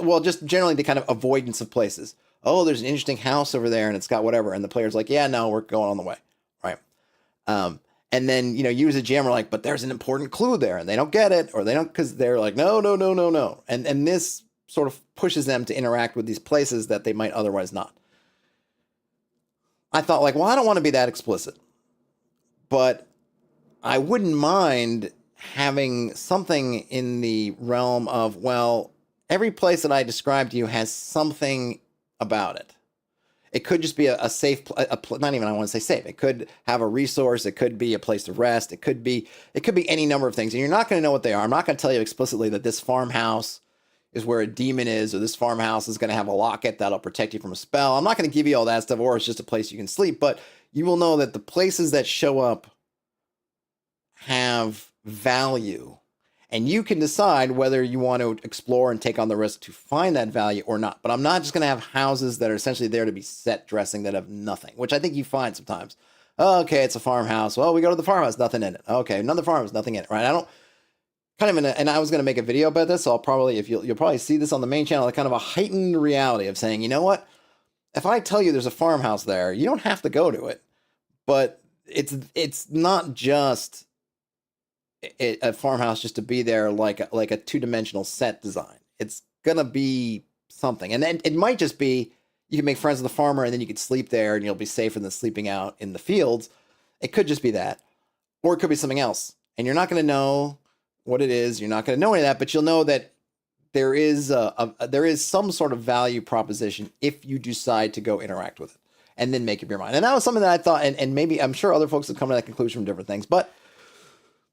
well, just generally the kind of avoidance of places. Oh, there's an interesting house over there and it's got whatever. And the player's like, yeah, no, we're going on the way. Right. And then, you as a GM are like, but there's an important clue there, and they don't get it, or they don't, because they're like, no. And this sort of pushes them to interact with these places that they might otherwise not. I thought like, well, I don't want to be that explicit, but I wouldn't mind having something in the realm of, well, every place that I described to you has something about it. It could just be a safe, not even I want to say safe. It could have a resource. It could be a place to rest. It could be any number of things. And you're not going to know what they are. I'm not going to tell you explicitly that this farmhouse is where a demon is, or this farmhouse is going to have a locket that'll protect you from a spell. I'm not going to give you all that stuff, or it's just a place you can sleep. But you will know that the places that show up have value. And you can decide whether you want to explore and take on the risk to find that value or not. But I'm not just going to have houses that are essentially there to be set dressing that have nothing, which I think you find sometimes. Oh, okay, it's a farmhouse. Well, we go to the farmhouse, nothing in it. Okay, another farmhouse, nothing in it, right? I don't kind of and I was going to make a video about this, so I'll probably, if you'll probably see this on the main channel, kind of a heightened reality of saying, you know what? If I tell you there's a farmhouse there, you don't have to go to it. But it's not just a farmhouse just to be there like a two-dimensional set design. It's gonna be something, and then it might just be you can make friends with the farmer, and then you could sleep there, and you'll be safer than sleeping out in the fields. It could just be that, or it could be something else, and you're not gonna know what it is. You're not gonna know any of that, but you'll know that there is there is some sort of value proposition if you decide to go interact with it, and then make up your mind. And that was something that I thought, and maybe I'm sure other folks have come to that conclusion from different things, but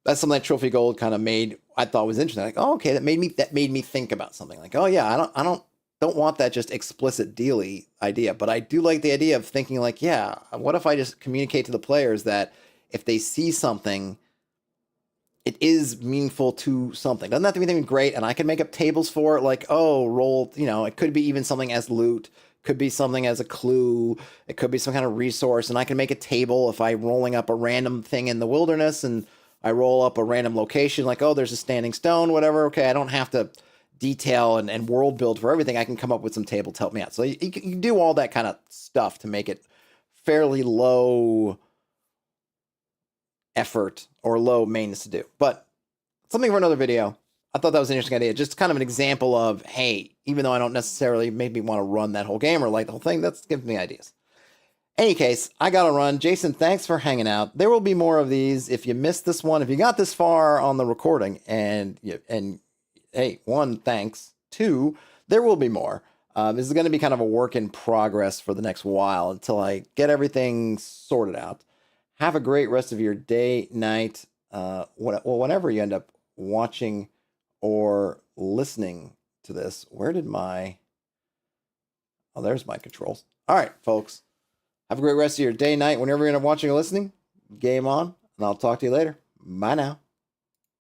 that's something that Trophy Gold kind of made, I thought was interesting. Like, oh, okay, that made me think about something. Like, oh yeah, I don't want that just explicit dealy idea, but I do like the idea of thinking like, yeah, what if I just communicate to the players that if they see something, it is meaningful to something. Doesn't have to be anything great, and I can make up tables for it. Like, oh, roll, it could be even something as loot, could be something as a clue, it could be some kind of resource, and I can make a table if I'm rolling up a random thing in the wilderness and I roll up a random location, like, oh, there's a standing stone, whatever. Okay, I don't have to detail and world build for everything. I can come up with some table to help me out. So you can do all that kind of stuff to make it fairly low effort or low maintenance to do. But something for another video. I thought that was an interesting idea. Just kind of an example of, hey, even though I don't necessarily maybe want to run that whole game or like the whole thing, that's giving me ideas. Any case, I gotta run. Jason, thanks for hanging out. There will be more of these. If you missed this one, if you got this far on the recording, and hey, one, thanks. Two, there will be more. This is going to be kind of a work in progress for the next while until I get everything sorted out. Have a great rest of your day, night, whenever you end up watching or listening to this. Where did my... Oh, there's my controls. All right, folks. Have a great rest of your day, night, whenever you're watching or listening. Game on, and I'll talk to you later. Bye now.